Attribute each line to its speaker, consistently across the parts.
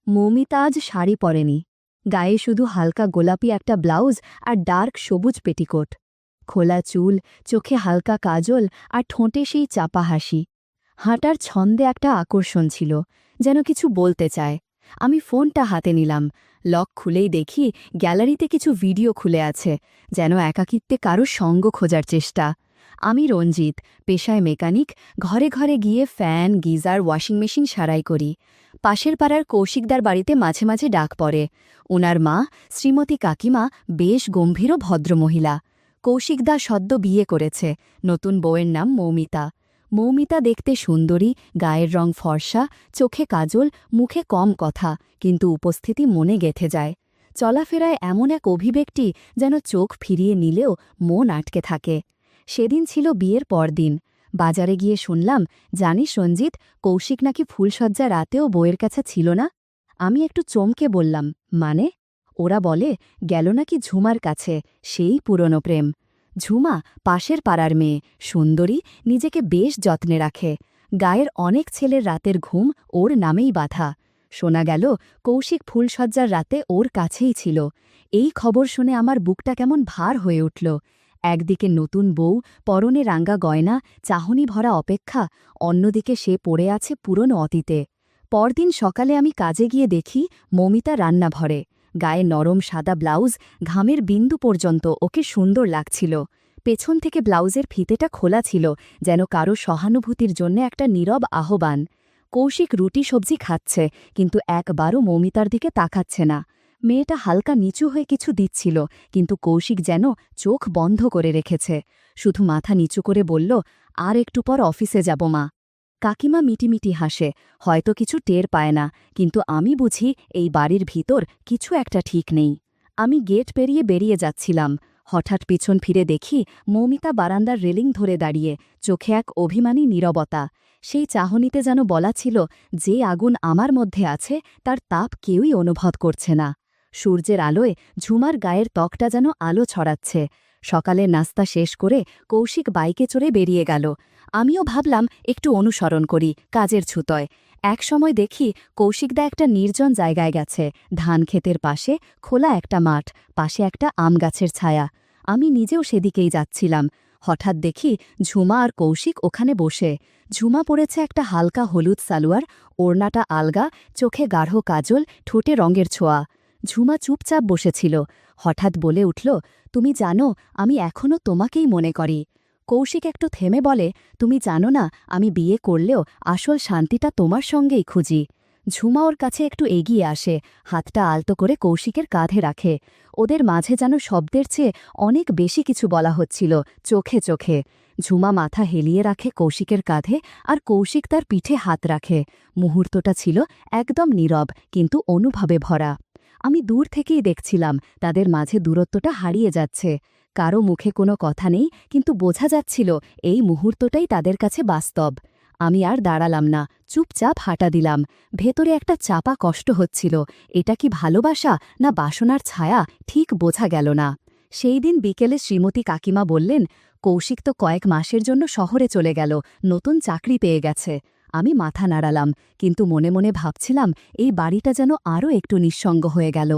Speaker 1: মৌমিতা আজ শাড়ি পরেনি। গায়ে শুধু হালকা গোলাপি একটা ব্লাউজ আর ডার্ক সবুজ পেটিকোট। খোলা চুল, চোখে হালকা কাজল আর ঠোঁটে সেই চাপা হাসি। হাঁটার ছন্দে একটা আকর্ষণ ছিল, যেন কিছু বলতে চায়। আমি ফোনটা হাতে নিলাম। লক খুলেই দেখি গ্যালারিতে কিছু ভিডিও খুলে আছে, যেন একাকিত্বে কারো সঙ্গ খোঁজার চেষ্টা। আমি রঞ্জিত, পেশায় মেকানিক, ঘরে ঘরে গিয়ে ফ্যান, গিজার, ওয়াশিং মেশিন সারাই করি। পাশের পাড়ার কৌশিকদার বাড়িতে মাঝে মাঝে ডাক পড়ে। ওনার মা, শ্রীমতী কাকিমা, বেশ গম্ভীর ও ভদ্রমহিলা। কৌশিকদা সদ্য বিয়ে করেছে, নতুন বউয়ের নাম মৌমিতা। মৌমিতা দেখতে সুন্দরী, গায়ের রং ফর্সা, চোখে কাজল, মুখে কম কথা, কিন্তু উপস্থিতি মনে গেঁথে যায়। চলাফেরায় এমন এক অভিব্যক্তি যেন চোখ ফিরিয়ে নিলেও মন আটকে থাকে। সেদিন ছিল বিয়ের পরদিন। বাজারে গিয়ে শুনলাম, জানিস রঞ্জিত, কৌশিক নাকি ফুলশয্যা রাতেও বউয়ের কাছে ছিল না। আমি একটু চমকে বললাম, মানে? ওরা বলে, গেল নাকি ঝুমার কাছে, সেই পুরনো প্রেম। ঝুমা পাশের পাড়ার মেয়ে, সুন্দরী, নিজেকে বেশ যত্নে রাখে। গায়ের অনেক ছেলের রাতের ঘুম ওর নামেই বাঁধা। শোনা গেল, কৌশিক ফুলশয্যার রাতে ওর কাছেই ছিল। এই খবর শুনে আমার বুকটা কেমন ভার হয়ে উঠল। একদিকে নতুন বউ, পরনে রাঙ্গা গয়না, চাহনি ভরা অপেক্ষা, অন্যদিকে সে পড়ে আছে পুরনো অতীতে। পরদিন সকালে আমি কাজে গিয়ে দেখি মৌমিতা রান্নাঘরে। গায়ে নরম সাদা ব্লাউজ, ঘামের বিন্দু পর্যন্ত ওকে সুন্দর লাগছিল। পেছন থেকে ব্লাউজের ফিতেটা খোলা ছিল, যেন কারো সহানুভূতির জন্য একটা নীরব আহ্বান। কৌশিক রুটি সবজি খাচ্ছে, কিন্তু একবারও মৌমিতার দিকে তাকাচ্ছে না। মেয়েটা হালকা নিচু হয়ে কিছু দিচ্ছিল, কিন্তু কৌশিক যেন চোখ বন্ধ করে রেখেছে। শুধু মাথা নিচু করে বলল, আর একটু পর অফিসে যাব মা। কাকিমা মিটিমিটি হাসে, হয়তো কিছু টের পায় না, কিন্তু আমি বুঝি এই বাড়ির ভিতর কিছু একটা ঠিক নেই। আমি গেট পেরিয়ে বেরিয়ে যাচ্ছিলাম। হঠাৎ পিছন ফিরে দেখি মৌমিতা বারান্দার রেলিং ধরে দাঁড়িয়ে, চোখে এক অভিমানী নীরবতা। সেই চাহনিতে যেন বলা ছিল, যে আগুন আমার মধ্যে আছে তার তাপ কেউই অনুভব করছে না। সূর্যের আলোয় ঝুমার গায়ের ত্বকটা যেন আলো ছড়াচ্ছে। সকালের নাস্তা শেষ করে কৌশিক বাইকে চড়ে বেরিয়ে গেল। আমিও ভাবলাম একটু অনুসরণ করি, কাজের ছুতোয়। একসময় দেখি কৌশিকদা একটা নির্জন জায়গায় গেছে, ধান ক্ষেতের পাশে খোলা একটা মাঠ, পাশে একটা আম গাছের ছায়া। আমি নিজেও সেদিকেই যাচ্ছিলাম। হঠাৎ দেখি ঝুমা আর কৌশিক ওখানে বসে। ঝুমা পড়েছে একটা হালকা হলুদ সালোয়ার, ওড়নাটা আলগা, চোখে গাঢ় কাজল, ঠোঁটে রঙের ছোঁয়া। ঝুমা চুপচাপ বসেছিল। হঠাৎ বলে উঠল, তুমি জানো, আমি এখনও তোমাকেই মনে করি। কৌশিক একটু থেমে বলে, তুমি জানো না, আমি বিয়ে করলেও আসল শান্তিটা তোমার সঙ্গেই খুঁজি। ঝুমা ওর কাছে একটু এগিয়ে আসে, হাতটা আলতো করে কৌশিকের কাঁধে রাখে। ওদের মাঝে যেন শব্দের চেয়ে অনেক বেশি কিছু বলা হচ্ছিল, চোখে চোখে। ঝুমা মাথা হেলিয়ে রাখে কৌশিকের কাঁধে, আর কৌশিক তার পিঠে হাত রাখে। মুহূর্তটা ছিল একদম নীরব, কিন্তু অনুভবে ভরা। আমি দূর থেকেই দেখছিলাম তাদের মাঝে দূরত্বটা হারিয়ে যাচ্ছে। কারো মুখে কোনো কথা নেই, কিন্তু বোঝা যাচ্ছিল এই মুহূর্তটাই তাদের কাছে বাস্তব। আমি আর দাঁড়ালাম না, চুপচাপ হাঁটা দিলাম। ভেতরে একটা চাপা কষ্ট হচ্ছিল, এটা কি ভালোবাসা না বাসনার ছায়া, ঠিক বোঝা গেল না। সেই দিন বিকেলে শ্রীমতী কাকিমা বললেন, কৌশিক তো কয়েক মাসের জন্য শহরে চলে গেল, নতুন চাকরি পেয়ে গেছে। আমি মাথা নাড়ালাম, কিন্তু মনে মনে ভাবছিলাম এই বাড়িটা যেন আরও একটু নিঃসঙ্গ হয়ে গেল।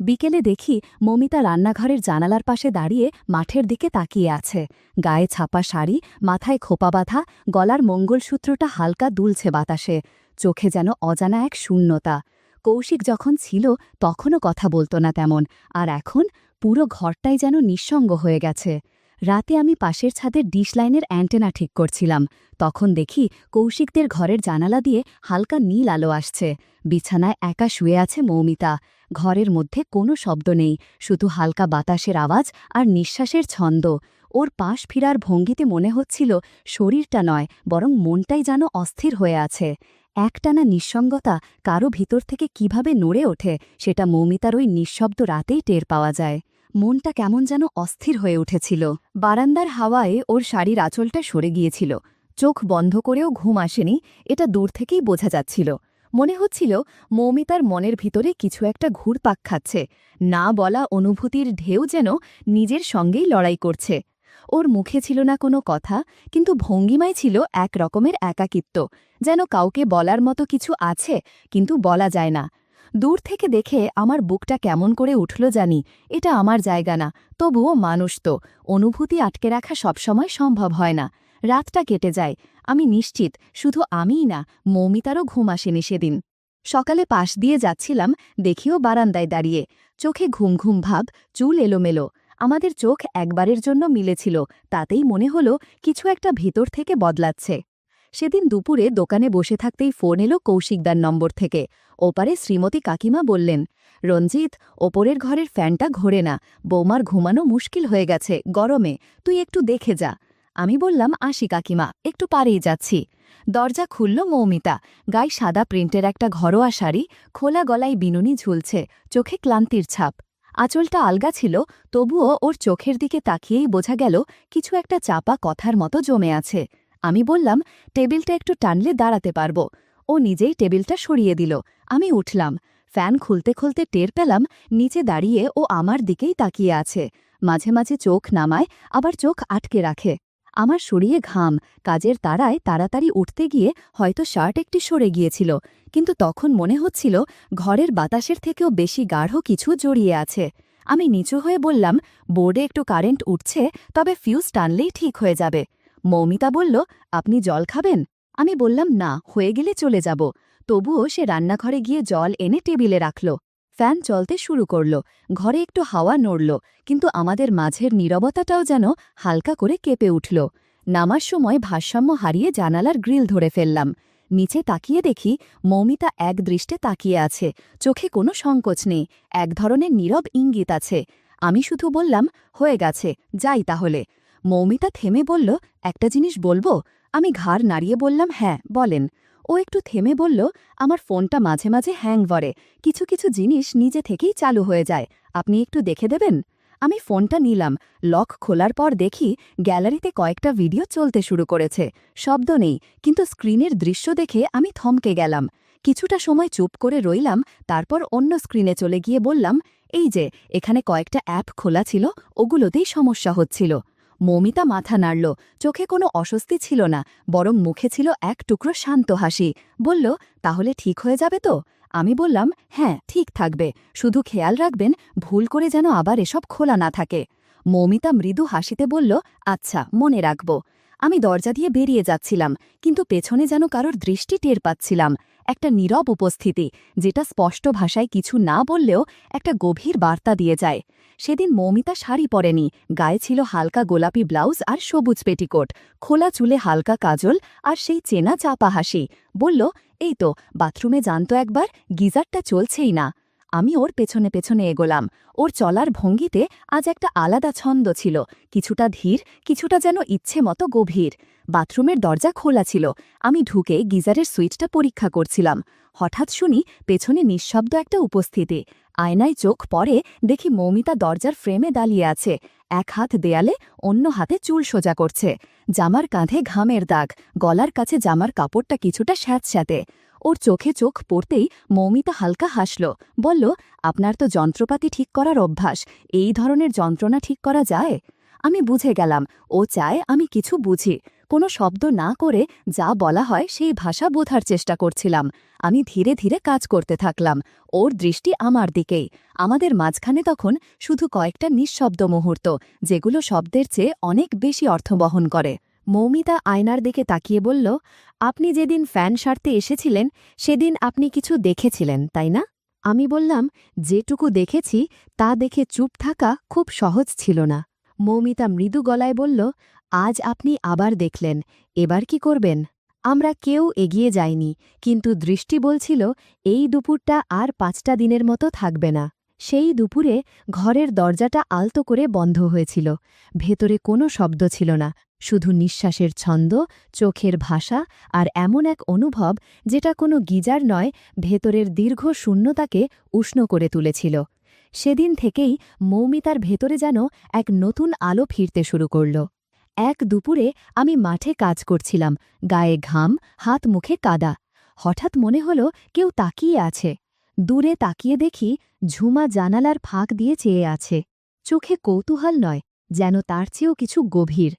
Speaker 1: বিকেলে দেখি মৌমিতা রান্নাঘরের জানালার পাশে দাঁড়িয়ে মাঠের দিকে তাকিয়ে আছে। গায়ে ছাপা শাড়ি, মাথায় খোপা বাঁধা, গলার মঙ্গলসূত্রটা হালকা দুলছে বাতাসে। চোখে যেন অজানা এক শূন্যতা। কৌশিক যখন ছিল তখনও কথা বলতো না তেমন, আর এখন পুরো ঘরটাই যেন নিঃসঙ্গ হয়ে গেছে। রাতে আমি পাশের ছাদের ডিশ লাইনের অ্যান্টেনা ঠিক করছিলাম। তখন দেখি কৌশিকদের ঘরের জানালা দিয়ে হালকা নীল আলো আসছে। বিছানায় একা শুয়ে আছে মৌমিতা। ঘরের মধ্যে কোনো শব্দ নেই, শুধু হালকা বাতাসের আওয়াজ আর নিঃশ্বাসের ছন্দ। ওর পাশ ফিরার ভঙ্গিতে মনে হচ্ছিল শরীরটা নয়, বরং মনটাই যেন অস্থির হয়ে আছে। একটানা নিঃসঙ্গতা কারো ভিতর থেকে কিভাবে নড়ে ওঠে, সেটা মৌমিতার ওই নিঃশব্দ রাতেই টের পাওয়া যায়। মনটা কেমন যেন অস্থির হয়ে উঠেছিল। বারান্দার হাওয়ায় ওর শাড়ির আঁচলটা সরে গিয়েছিল। চোখ বন্ধ করেও ঘুম আসেনি, এটা দূর থেকেই বোঝা যাচ্ছিল। মনে হচ্ছিল মৌমিতার মনের ভিতরে কিছু একটা ঘুরপাক খাচ্ছে, না বলা অনুভূতির ঢেউ যেন নিজের সঙ্গেই লড়াই করছে। ওর মুখে ছিল না কোনো কথা, কিন্তু ভঙ্গিমায় ছিল এক রকমের একাকিত্ব, যেন কাউকে বলার মতো কিছু আছে, কিন্তু বলা যায় না। দূর থেকে দেখে আমার বুকটা কেমন করে উঠল জানি, এটা আমার জায়গা না, তবুও মানুষ তো, অনুভূতি আটকে রাখা সবসময় সম্ভব হয় না। রাতটা কেটে যায়, আমি নিশ্চিত শুধু আমিই না, মৌমিতারও ঘুম আসেনি সেদিন। সকালে পাশ দিয়ে যাচ্ছিলাম, দেখিও বারান্দায় দাঁড়িয়ে, চোখে ঘুম ঘুম ভাব, চুল এলোমেলো। আমাদের চোখ একবারের জন্য মিলেছিল, তাতেই মনে হলো কিছু একটা ভিতর থেকে বদলাচ্ছে। সেদিন দুপুরে দোকানে বসে থাকতেই ফোন এলো কৌশিকদার নম্বর থেকে। ওপারে শ্রীমতী কাকিমা বললেন, রঞ্জিত, ওপরের ঘরের ফ্যানটা ঘোরে না, বৌমার ঘুমানো মুশকিল হয়ে গেছে গরমে, তুই একটু দেখে যা। আমি বললাম, আসি কাকিমা, একটু পারেই যাচ্ছি। দরজা খুলল মৌমিতা, গায়ে সাদা প্রিন্টের একটা ঘরোয়া শাড়ি, খোলা গলায় বিনুনি ঝুলছে, চোখে ক্লান্তির ছাপ। আঁচলটা আলগা ছিল, তবুও ওর চোখের দিকে তাকিয়েই বোঝা গেল কিছু একটা চাপা কথার মতো জমে আছে। আমি বললাম, টেবিলটা একটু টানলে দাঁড়াতে পারব। ও নিজেই টেবিলটা সরিয়ে দিল। আমি উঠলাম, ফ্যান খুলতে খুলতে টের পেলাম নিচে দাঁড়িয়ে ও আমার দিকেই তাকিয়ে আছে। মাঝে মাঝে চোখ নামায়, আবার চোখ আটকে রাখে। আমার শরীরে ঘাম, কাজের তাড়ায় তাড়াতাড়ি উঠতে গিয়ে হয়তো শার্ট একটি সরে গিয়েছিল, কিন্তু তখন মনে হচ্ছিল ঘরের বাতাসের থেকেও বেশি গাঢ় কিছু জড়িয়ে আছে। আমি নিচু হয়ে বললাম, বোর্ডে একটু কারেন্ট উঠছে, তবে ফিউজ টানলেই ঠিক হয়ে যাবে। মৌমিতা বলল, আপনি জল খাবেন? আমি বললাম, না, হয়ে গেলে চলে যাব। তবুও সে রান্নাঘরে গিয়ে জল এনে টেবিলে রাখল। ফ্যান চলতে শুরু করল, ঘরে একটু হাওয়া নড়ল, কিন্তু আমাদের মাঝের নীরবতাটাও যেন হালকা করে কেঁপে উঠল। নামার সময় ভারসাম্য হারিয়ে জানালার গ্রিল ধরে ফেললাম। নিচে তাকিয়ে দেখি মৌমিতা এক দৃষ্টে তাকিয়ে আছে, চোখে কোনো সংকোচ নেই, এক ধরনের নীরব ইঙ্গিত আছে। আমি শুধু বললাম, হয়ে গেছে, যাই তাহলে। মৌমিতা থেমে বলল, একটা জিনিস বলবো? আমি ঘাড় নাড়িয়ে বললাম, হ্যাঁ, বলেন। ও একটু থেমে বলল, আমার ফোনটা মাঝে মাঝে হ্যাং করে, কিছু কিছু জিনিস নিজে থেকেই চালু হয়ে যায়, আপনি একটু দেখে দেবেন? আমি ফোনটা নিলাম, লক খোলার পর দেখি গ্যালারিতে কয়েকটা ভিডিও চলতে শুরু করেছে। শব্দ নেই, কিন্তু স্ক্রিনের দৃশ্য দেখে আমি থমকে গেলাম। কিছুটা সময় চুপ করে রইলাম, তারপর অন্য স্ক্রিনে চলে গিয়ে বললাম, এই যে, এখানে কয়েকটা অ্যাপ খোলা ছিল, ওগুলোতেই সমস্যা হচ্ছিল। মৌমিতা মাথা নাড়ল, চোখে কোনো অস্বস্তি ছিল না, বরং মুখে ছিল এক টুকরো শান্ত হাসি। বলল, তাহলে ঠিক হয়ে যাবে তো? আমি বললাম, হ্যাঁ, ঠিক থাকবে, শুধু খেয়াল রাখবেন ভুল করে যেন আবার এসব খোলা না থাকে। মৌমিতা মৃদু হাসিতে বলল, আচ্ছা, মনে রাখব। আমি দরজা দিয়ে বেরিয়ে যাচ্ছিলাম, কিন্তু পেছনে যেন কারোর দৃষ্টি টের পাচ্ছিলাম, একটা নীরব উপস্থিতি, যেটা স্পষ্ট ভাষায় কিছু না বললেও একটা গভীর বার্তা দিয়ে যায়। সেদিন মৌমিতা শাড়ি পরেনি, গায়ে ছিল হালকা গোলাপি ব্লাউজ আর সবুজ পেটিকোট, খোলা চুলে হালকা কাজল আর সেই চেনা চাপা হাসি। বলল, এই তো, বাথরুমে জানতো একবার, গিজারটা চলছেই না। আমি ওর পেছনে পেছনে এগোলাম। ওর চলার ভঙ্গিতে আজ একটা আলাদা ছন্দ ছিল, কিছুটা ধীর, কিছুটা যেন ইচ্ছে মতো গভীর। বাথরুমের দরজা খোলা ছিল, আমি ঢুকে গিজারের সুইচটা পরীক্ষা করছিলাম। হঠাৎ শুনি পেছনে নিঃশব্দ একটা উপস্থিতি। আয়নায় চোখ পড়ে, দেখি মৌমিতা দরজার ফ্রেমে দাঁড়িয়ে আছে, এক হাত দেয়ালে, অন্য হাতে চুল সোজা করছে। জামার কাঁধে ঘামের দাগ, গলার কাছে জামার কাপড়টা কিছুটা স্যাঁতস্যাঁতে। ওর চোখে চোখ পড়তেই মৌমিতা হালকা হাসল, বলল, আপনার তো যন্ত্রপাতি ঠিক করার অভ্যাস, এই ধরনের যন্ত্রণা ঠিক করা যায়? আমি বুঝে গেলাম ও চায় আমি কিছু বুঝি। কোনো শব্দ না করে যা বলা হয় সেই ভাষা বোঝার চেষ্টা করছিলাম। আমি ধীরে ধীরে কাজ করতে থাকলাম, ওর দৃষ্টি আমার দিকেই। আমাদের মাঝখানে তখন শুধু কয়েকটা নিঃশব্দ মুহূর্ত, যেগুলো শব্দের চেয়ে অনেক বেশি অর্থ বহন করে। মৌমিতা আয়নার দিকে তাকিয়ে বলল, আপনি যেদিন ফ্যান সারতে এসেছিলেন সেদিন আপনি কিছু দেখেছিলেন, তাই না? আমি বললাম, যেটুকু দেখেছি তা দেখে চুপ থাকা খুব সহজ ছিল না। মৌমিতা মৃদু গলায় বলল, আজ আপনি আবার দেখলেন, এবার কি করবেন? আমরা কেউ এগিয়ে যাইনি, কিন্তু দৃষ্টি বলছিল এই দুপুরটা আর 5টা দিনের মতো থাকবে না। সেই দুপুরে ঘরের দরজাটা আলতো করে বন্ধ হয়েছিল। ভেতরে কোনো শব্দ ছিল না, শুধু নিঃশ্বাসের ছন্দ, চোখের ভাষা আর এমন এক অনুভব যেটা কোনো গিজার নয়, ভেতরের দীর্ঘ শূন্যতাকে উষ্ণ করে তুলেছিল। সেদিন থেকেই মৌমিতার ভেতরে যেন এক নতুন আলো ফিরতে শুরু করল। এক দুপুরে আমি মাঠে কাজ করছিলাম, গায়ে ঘাম, হাত মুখে কাদা। হঠাৎ মনে হলো কেউ তাকিয়ে আছে। দূরে তাকিয়ে দেখি ঝুমা জানালার ফাঁক দিয়ে চেয়ে আছে, চোখে কৌতূহল নয়, যেন তার চেয়েও কিছু গভীর।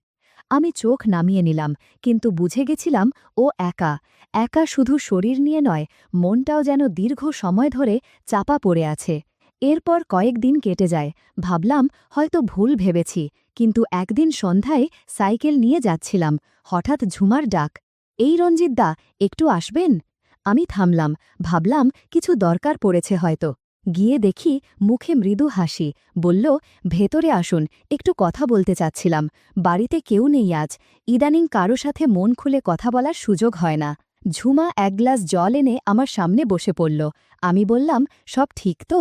Speaker 1: আমি চোখ নামিয়ে নিলাম, কিন্তু বুঝে গেছিলাম ও একা। একা শুধু শরীর নিয়ে নয়, মনটাও যেন দীর্ঘ সময় ধরে চাপা পড়ে আছে। এরপর কয়েকদিন কেটে যায়। ভাবলাম হয়তো ভুল ভেবেছি, কিন্তু একদিন সন্ধ্যায় সাইকেল নিয়ে যাচ্ছিলাম, হঠাৎ ঝুমার ডাক, এই রঞ্জিতদা, একটু আসবেন? আমি থামলাম, ভাবলাম কিছু দরকার পড়েছে হয়তো। গিয়ে দেখি মুখে মৃদু হাসি, বলল, ভেতরে আসুন, একটু কথা বলতে চাচ্ছিলাম। বাড়িতে কেউ নেই আজ, ইদানিং কারো সাথে মন খুলে কথা বলার সুযোগ হয় না। ঝুমা এক গ্লাস জল এনে আমার সামনে বসে পড়ল। আমি বললাম, সব ঠিক তো?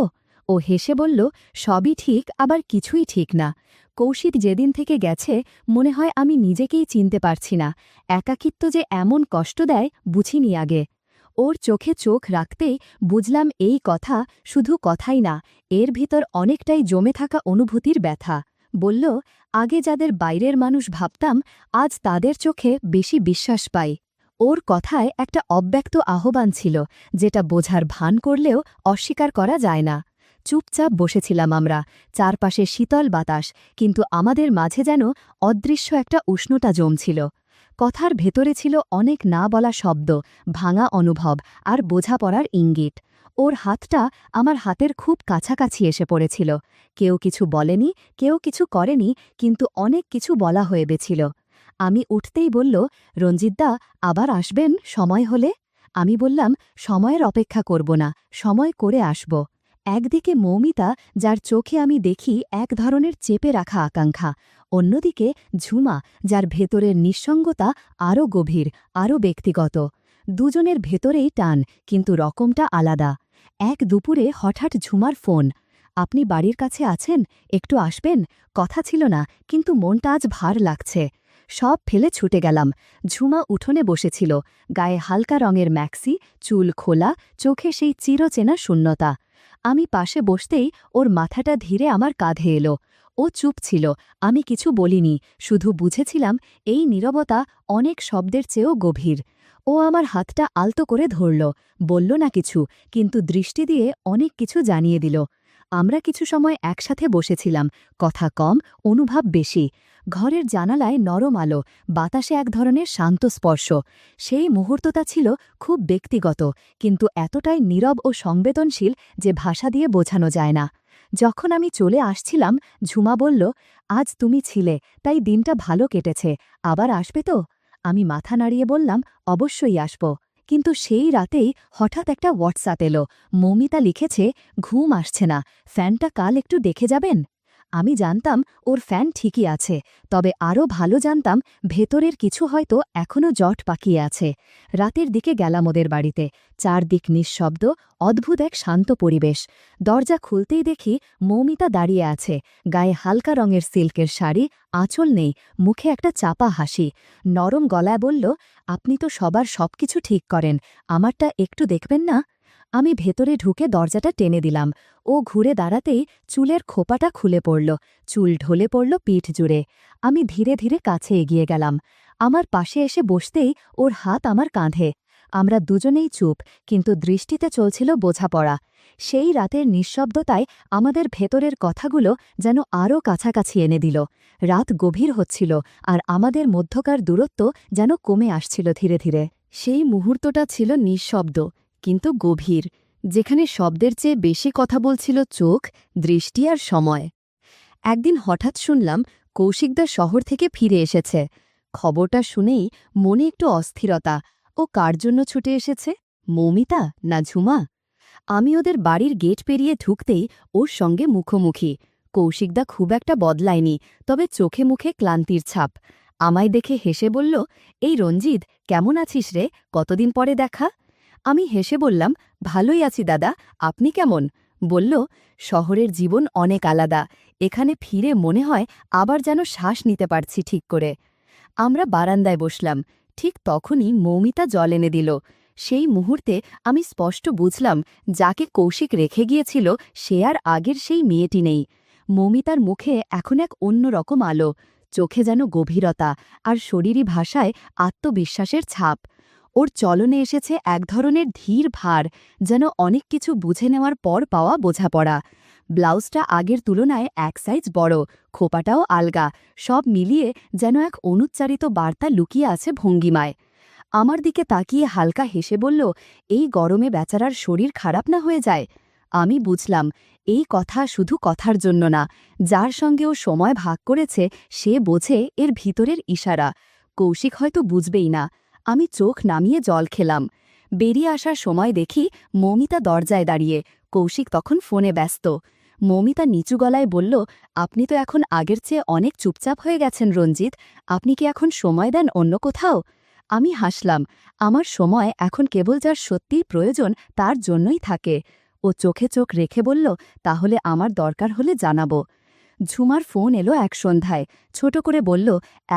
Speaker 1: ও হেসে বলল, সবই ঠিক, আবার কিছুই ঠিক না। কৌশিক যেদিন থেকে গেছে, মনে হয় আমি নিজেকেই চিনতে পারছি না। একাকিত্ব যে এমন কষ্ট দেয় বুঝিনি আগে। ওর চোখে চোখ রাখতেই বুঝলাম এই কথা শুধু কথাই না, এর ভিতর অনেকটাই জমে থাকা অনুভূতির ব্যথা। বলল, আগে যাদের বাইরের মানুষ ভাবতাম, আজ তাদের চোখে বেশি বিশ্বাস পাই। ওর কথায় একটা অব্যক্ত আহ্বান ছিল, যেটা বোঝার ভান করলেও অস্বীকার করা যায় না। চুপচাপ বসেছিলাম আমরা, চারপাশে শীতল বাতাস, কিন্তু আমাদের মাঝে যেন অদৃশ্য একটা উষ্ণতা জমছিল। কথার ভেতরে ছিল অনেক না বলা শব্দ, ভাঙা অনুভব আর বোঝাপড়ার ইঙ্গিত। ওর হাতটা আমার হাতের খুব কাছাকাছি এসে পড়েছিল। কেউ কিছু বলেনি, কেউ কিছু করেনি, কিন্তু অনেক কিছু বলা হয়ে গেছিল। আমি উঠতেই বলল, রঞ্জিতদা, আবার আসবেন সময় হলে? আমি বললাম, সময়ের অপেক্ষা করব না, সময় করে আসব। একদিকে মৌমিতা, যার চোখে আমি দেখি এক ধরনের চেপে রাখা আকাঙ্ক্ষা, অন্যদিকে ঝুমা, যার ভেতরের নিঃসঙ্গতা আরও গভীর, আরও ব্যক্তিগত। দুজনের ভেতরেই টান, কিন্তু রকমটা আলাদা। এক দুপুরে হঠাৎ ঝুমার ফোন, আপনি বাড়ির কাছে আছেন, একটু আসবেন? কথা ছিল না, কিন্তু মনটা আজ ভার লাগছে। সব ফেলে ছুটে গেলাম। ঝুমা উঠোনে বসেছিল, গায়ে হালকা রঙের ম্যাক্সি, চুল খোলা, চোখে সেই চিরচেনা শূন্যতা। আমি পাশে বসতেই ওর মাথাটা ধীরে আমার কাঁধে এলো। ও চুপ ছিল, আমি কিছু বলিনি, শুধু বুঝেছিলাম এই নীরবতা অনেক শব্দের চেয়েও গভীর। ও আমার হাতটা আলতো করে ধরল, বলল না কিছু, কিন্তু দৃষ্টি দিয়ে অনেক কিছু জানিয়ে দিল। আমরা কিছু সময় একসাথে বসেছিলাম, কথা কম, অনুভব বেশি। ঘরের জানালায় নরম আলো, বাতাসে এক ধরনের শান্ত স্পর্শ। সেই মুহূর্তটা ছিল খুব ব্যক্তিগত, কিন্তু এতটাই নীরব ও সংবেদনশীল যে ভাষা দিয়ে বোঝানো যায় না। যখন আমি চলে আসছিলাম, ঝুমা বলল, আজ তুমি ছিলে, তাই দিনটা ভালো কেটেছে, আবার আসবে তো? আমি মাথা নাড়িয়ে বললাম, অবশ্যই আসব। কিন্তু সেই রাতেই হঠাৎ একটা হোয়াটসঅ্যাপ এলো। মৌমিতা লিখেছে, ঘুম আসছে না, ফ্যানটা কাল একটু দেখে যাবেন? আমি জানতাম ওর ফ্যান ঠিকই আছে, তবে আরও ভালো জানতাম ভেতরের কিছু হয়তো এখনও জট পাকিয়ে আছে। রাতের দিকে গেলাম ওদের বাড়িতে। চারদিক নিঃশব্দ, অদ্ভুত এক শান্ত পরিবেশ। দরজা খুলতেই দেখি মৌমিতা দাঁড়িয়ে আছে, গায়ে হালকা রঙের সিল্কের শাড়ি, আঁচল নেই, মুখে একটা চাপা হাসি। নরম গলায় বলল, আপনি তো সবার সবকিছু ঠিক করেন, আমারটা একটু দেখবেন না? আমি ভেতরে ঢুকে দরজাটা টেনে দিলাম। ও ঘুরে দাঁড়াতেই চুলের খোপাটা খুলে পড়ল, চুল ঢলে পড়ল পিঠ জুড়ে। আমি ধীরে ধীরে কাছে এগিয়ে গেলাম। আমার পাশে এসে বসতেই ওর হাত আমার কাঁধে। আমরা দুজনেই চুপ, কিন্তু দৃষ্টিতে চলছিল বোঝাপড়া। সেই রাতের নিঃশব্দতায় আমাদের ভেতরের কথাগুলো যেন আরও কাছাকাছি এনে দিল। রাত গভীর হচ্ছিল, আর আমাদের মধ্যকার দূরত্ব যেন কমে আসছিল ধীরে ধীরে। সেই মুহূর্তটা ছিল নিঃশব্দ, কিন্তু গভীর, যেখানে শব্দের চেয়ে বেশি কথা বলছিল চোখ, দৃষ্টি আর সময়। একদিন হঠাৎ শুনলাম কৌশিকদা শহর থেকে ফিরে এসেছে। খবরটা শুনেই মনে একটু অস্থিরতা। ও কার জন্য ছুটে এসেছে? মৌমিতা না ঝুমা? আমি ওদের বাড়ির গেট পেরিয়ে ঢুকতেই ওর সঙ্গে মুখোমুখি। কৌশিকদা খুব একটা বদলায়নি, তবে চোখে মুখে ক্লান্তির ছাপ। আমায় দেখে হেসে বলল, এই রঞ্জিত, কেমন আছিস রে, কতদিন পরে দেখা? আমি হেসে বললাম, ভালোই আছি দাদা, আপনি কেমন? বলল, শহরের জীবন অনেক আলাদা, এখানে ফিরে মনে হয় আবার যেন শ্বাস নিতে পারছি ঠিক করে। আমরা বারান্দায় বসলাম। ঠিক তখনই মৌমিতা জল এনে দিল। সেই মুহূর্তে আমি স্পষ্ট বুঝলাম, যাকে কৌশিক রেখে গিয়েছিল সে আর আগের সেই মেয়েটি নেই। মৌমিতার মুখে এখন এক অন্যরকম আলো, চোখে যেন গভীরতা, আর শরীরী ভাষায় আত্মবিশ্বাসের ছাপ। ওর চলনে এসেছে এক ধরনের ধীর ভার, যেন অনেক কিছু বুঝে নেওয়ার পর পাওয়া বোঝাপড়া। ব্লাউজটা আগের তুলনায় এক সাইজ বড়, খোপাটাও আলগা, সব মিলিয়ে যেন এক অনুচ্চারিত বার্তা লুকিয়ে আছে ভঙ্গিমায়। আমার দিকে তাকিয়ে হালকা হেসে বলল, এই গরমে বেচারার শরীর খারাপ না হয়ে যায়। আমি বুঝলাম, এই কথা শুধু কথার জন্য না, যার সঙ্গে ও সময় ভাগ করেছে সে বোঝে এর ভিতরের ইশারা। কৌশিক হয়তো বুঝবেই না। আমি চোখ নামিয়ে জল খেলাম। বেরিয়ে আসার সময় দেখি মৌমিতা দরজায় দাঁড়িয়ে, কৌশিক তখন ফোনে ব্যস্ত। মৌমিতা নিচু গলায় বলল, আপনি তো এখন আগের চেয়ে অনেক চুপচাপ হয়ে গেছেন রঞ্জিত, আপনি কি এখন সময় দেন অন্য কোথাও? আমি হাসলাম, আমার সময় এখন কেবল যার সত্যিই প্রয়োজন তার জন্যই থাকে। ও চোখে চোখ রেখে বলল, তাহলে আমার দরকার হলে জানাবো। ঝুমার ফোন এলো এক সন্ধ্যায়, ছোট করে বলল,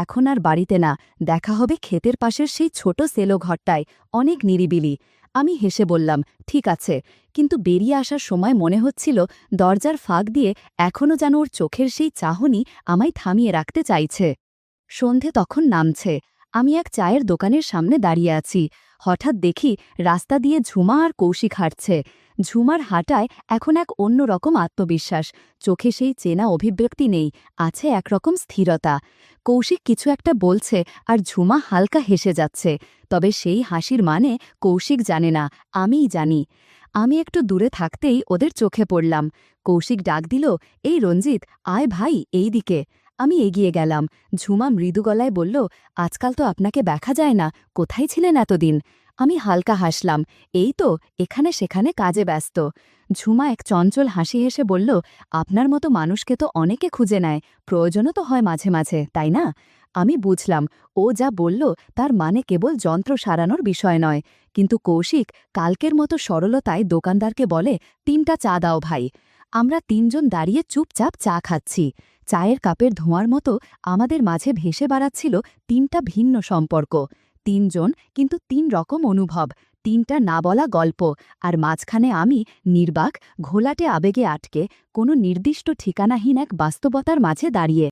Speaker 1: এখন আর বাড়িতে না, দেখা হবে ক্ষেতের পাশের সেই ছোট সেলো ঘরটায়, অনেক নিরিবিলি। আমি হেসে বললাম, ঠিক আছে, কিন্তু বেরিয়ে আসার সময় মনে হচ্ছিল দরজার ফাঁক দিয়ে এখনও যেন ওর চোখের সেই চাহনি আমায় থামিয়ে রাখতে চাইছে। সন্ধে তখন নামছে। আমি এক চায়ের দোকানের সামনে দাঁড়িয়ে আছি। হঠাৎ দেখি রাস্তা দিয়ে ঝুমা আর কৌশিক হাঁটছে। ঝুমার হাঁটায় এখন এক অন্যরকম আত্মবিশ্বাস, চোখে সেই চেনা অভিব্যক্তি নেই, আছে একরকম স্থিরতা। কৌশিক কিছু একটা বলছে আর ঝুমা হালকা হেসে যাচ্ছে, তবে সেই হাসির মানে কৌশিক জানে না, আমিই জানি। আমি একটু দূরে থাকতেই ওদের চোখে পড়লাম। কৌশিক ডাক দিল, এই রঞ্জিত, আয় ভাই এই দিকে। আমি এগিয়ে গেলাম। ঝুমা মৃদু গলায় বলল, আজকাল তো আপনাকে দেখা যায় না, কোথায় ছিলেন এতদিন? আমি হালকা হাসলাম, এই তো এখানে সেখানে কাজে ব্যস্ত। ঝুমা এক চঞ্চল হাসি হেসে বলল, আপনার মতো মানুষকে তো অনেকে খুঁজে নেয়, প্রয়োজনও তো হয় মাঝে মাঝে, তাই না? আমি বুঝলাম, ও যা বলল তার মানে কেবল যন্ত্র সারানোর বিষয় নয়। কিন্তু কৌশিক কালকের মতো সরলতায় দোকানদারকে বলে, 3টা চা দাও ভাই। আমরা 3জন দাঁড়িয়ে চুপচাপ চা খাচ্ছি। চায়ের কাপের ধোঁয়ার মতো আমাদের মাঝে ভেসে বেড়াচ্ছিল 3টা ভিন্ন সম্পর্ক। 3জন, কিন্তু 3 রকম অনুভব, 3টা না বলা গল্প। আর মাঝখানে আমি, নির্বাক, ঘোলাটে আবেগে আটকে, কোনো নির্দিষ্ট ঠিকানাহীন এক বাস্তবতার মাঝে দাঁড়িয়ে।